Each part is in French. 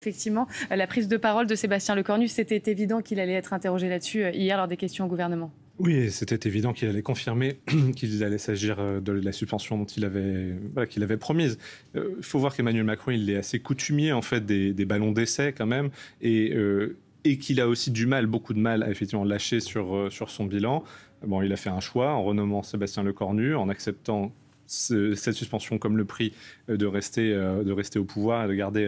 Effectivement, la prise de parole de Sébastien Lecornu, c'était évident qu'il allait être interrogé là-dessus hier lors des questions au gouvernement. Oui, c'était évident qu'il allait confirmer qu'il allait s'agir de la suspension dont qu'il avait promise. Il faut voir qu'Emmanuel Macron, il est assez coutumier en fait des ballons d'essai quand même, et qu'il a aussi beaucoup de mal à effectivement lâcher sur son bilan. Bon, il a fait un choix en renommant Sébastien Lecornu, en acceptant cette suspension comme le prix de rester au pouvoir et de garder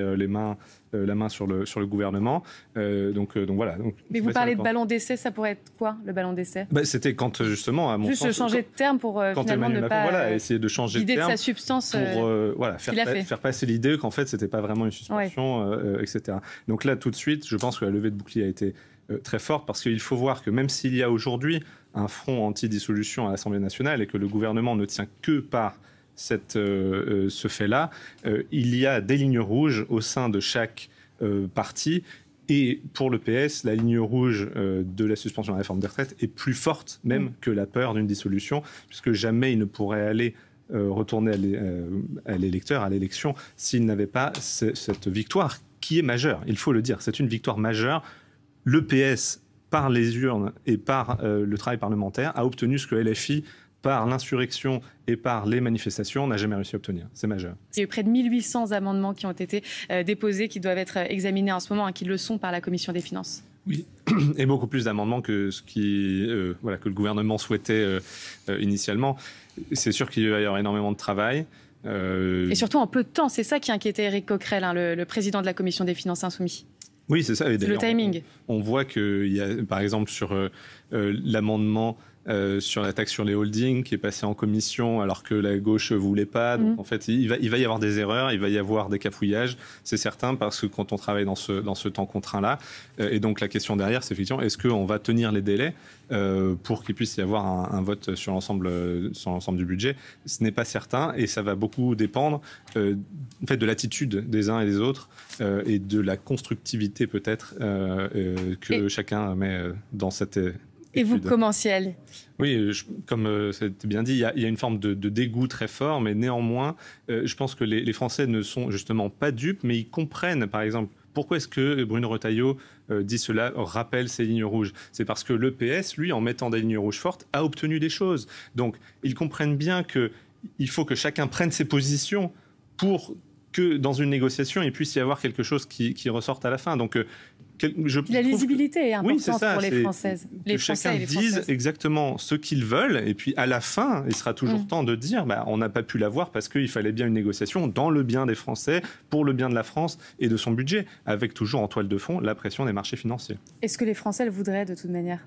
la main sur le gouvernement. Donc voilà. Mais vous parlez de ballon d'essai, ça pourrait être quoi, le ballon d'essai? C'était quand justement, à mon sens... Juste changer de terme pour finalement ne pas essayer de changer de terme de sa substance pour faire passer l'idée qu'en fait, c'était pas vraiment une suspension, etc. Donc là, tout de suite, je pense que la levée de bouclier a été très forte, parce qu'il faut voir que même s'il y a aujourd'hui un front anti-dissolution à l'Assemblée nationale et que le gouvernement ne tient que par ce fait-là, il y a des lignes rouges au sein de chaque parti. Et pour le PS, la ligne rouge de la suspension de la réforme des retraites est plus forte même que la peur d'une dissolution, puisque jamais il ne pourrait aller retourner à l'électeur, à l'élection, s'il n'avait pas cette victoire qui est majeure. Il faut le dire, c'est une victoire majeure. Le PS, par les urnes et par le travail parlementaire, a obtenu ce que LFI, par l'insurrection et par les manifestations, n'a jamais réussi à obtenir. C'est majeur. Il y a eu près de 1800 amendements qui ont été déposés, qui doivent être examinés en ce moment, qui le sont par la Commission des finances. Oui, et beaucoup plus d'amendements que que le gouvernement souhaitait initialement. C'est sûr qu'il va y avoir énormément de travail. Et surtout en peu de temps, c'est ça qui inquiétait Éric Coquerel, le président de la Commission des finances insoumis. Oui, c'est ça. C'est le timing. On voit qu'il y a, par exemple, sur l'amendement sur la taxe sur les holdings qui est passé en commission alors que la gauche ne voulait pas. Donc, en fait, il va y avoir des erreurs, il va y avoir des cafouillages, c'est certain, parce que quand on travaille dans ce temps contraint-là, et donc la question derrière, c'est effectivement, est-ce qu'on va tenir les délais pour qu'il puisse y avoir un vote sur l'ensemble du budget? Ce n'est pas certain, et ça va beaucoup dépendre en fait, de l'attitude des uns et des autres et de la constructivité peut-être que chacun met dans cette... Et vous commenciez. Oui, comme c'était bien dit, il y a une forme de dégoût très fort, mais néanmoins, je pense que les Français ne sont justement pas dupes, mais ils comprennent, par exemple, pourquoi est-ce que Bruno Retailleau dit cela, rappelle ces lignes rouges? C'est parce que le PS, lui, en mettant des lignes rouges fortes, a obtenu des choses. Donc, ils comprennent bien qu'il faut que chacun prenne ses positions pour que dans une négociation, il puisse y avoir quelque chose qui ressorte à la fin. Donc, la lisibilité est importante pour les Françaises. Que chacun dise exactement ce qu'ils veulent, et puis à la fin, il sera toujours temps de dire on n'a pas pu l'avoir parce qu'il fallait bien une négociation dans le bien des Français, pour le bien de la France et de son budget, avec toujours en toile de fond la pression des marchés financiers. Est-ce que les Français le voudraient de toute manière ?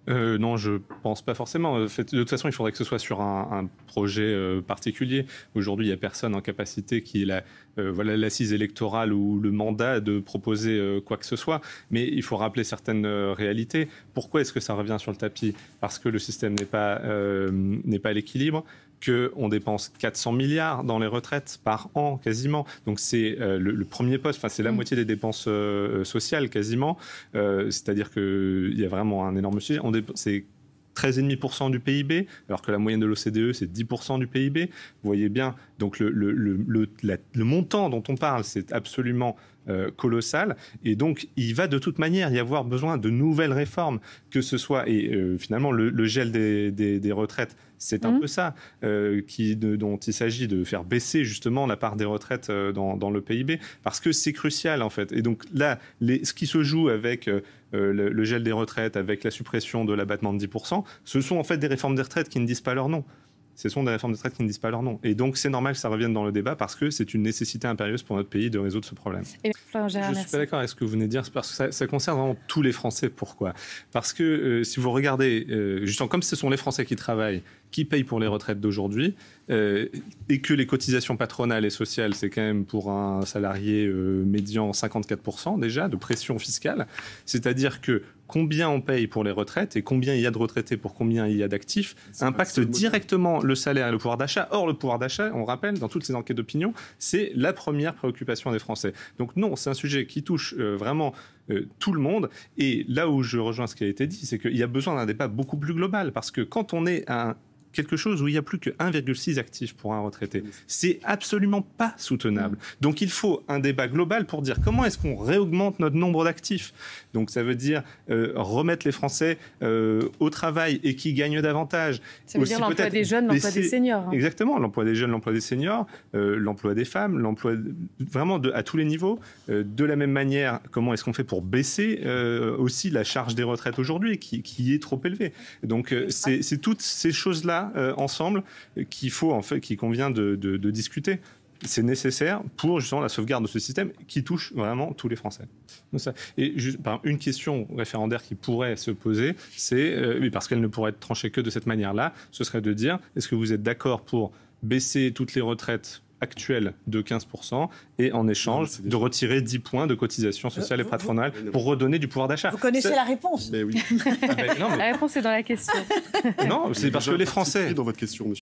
Non, je ne pense pas forcément. De toute façon, il faudrait que ce soit sur un projet particulier. Aujourd'hui, il n'y a personne en capacité qui ait l'assise électorale ou le mandat de proposer quoi que ce soit. Mais il faut rappeler certaines réalités. Pourquoi est-ce que ça revient sur le tapis? Parce que le système n'est pas à l'équilibre, qu'on dépense 400 milliards dans les retraites par an quasiment. Donc c'est le premier poste, c'est la moitié des dépenses sociales quasiment. C'est-à-dire qu'il y a vraiment un énorme sujet. C'est 13,5% du PIB, alors que la moyenne de l'OCDE, c'est 10% du PIB. Vous voyez bien, donc le montant dont on parle, c'est absolument colossal. Et donc, il va de toute manière y avoir besoin de nouvelles réformes, que ce soit... Et finalement, le gel des retraites, c'est un peu ça dont il s'agit, de faire baisser justement la part des retraites dans le PIB, parce que c'est crucial, en fait. Et donc là, ce qui se joue avec... le gel des retraites, avec la suppression de l'abattement de 10%, ce sont en fait des réformes des retraites qui ne disent pas leur nom. Ce sont des réformes des retraites qui ne disent pas leur nom. Et donc, c'est normal que ça revienne dans le débat parce que c'est une nécessité impérieuse pour notre pays de résoudre ce problème. Je ne suis pas d'accord avec ce que vous venez de dire, parce que ça concerne vraiment tous les Français. Pourquoi? Parce que si vous regardez, justement, comme ce sont les Français qui travaillent, qui payent pour les retraites d'aujourd'hui, et que les cotisations patronales et sociales, c'est quand même pour un salarié médian 54% déjà de pression fiscale, c'est-à-dire que combien on paye pour les retraites et combien il y a de retraités pour combien il y a d'actifs impacte directement le salaire et le pouvoir d'achat. Or, le pouvoir d'achat, on rappelle, dans toutes ces enquêtes d'opinion, c'est la première préoccupation des Français. Donc non, c'est un sujet qui touche vraiment tout le monde. Et là où je rejoins ce qui a été dit, c'est qu'il y a besoin d'un débat beaucoup plus global, parce que quand on est quelque chose où il n'y a plus que 1,6 actifs pour un retraité. C'est absolument pas soutenable. Donc il faut un débat global pour dire comment est-ce qu'on réaugmente notre nombre d'actifs. Donc ça veut dire remettre les Français au travail et qui gagnent davantage. Ça veut dire l'emploi des jeunes, l'emploi des seniors. Hein. Exactement, l'emploi des jeunes, l'emploi des seniors, l'emploi des femmes, l'emploi vraiment à tous les niveaux. De la même manière, comment est-ce qu'on fait pour baisser aussi la charge des retraites aujourd'hui qui est trop élevée. Donc c'est toutes ces choses-là ensemble qu'il convient de discuter. C'est nécessaire pour justement la sauvegarde de ce système qui touche vraiment tous les Français. Et juste, une question référendaire qui pourrait se poser, c'est, parce qu'elle ne pourrait être tranchée que de cette manière-là, ce serait de dire, est-ce que vous êtes d'accord pour baisser toutes les retraites actuelle de 15% et en échange de retirer 10 points de cotisation sociale et patronale pour redonner du pouvoir d'achat. Vous connaissez la réponse. Mais oui. La réponse est dans la question. Non, c'est parce que les Français... Dans votre question,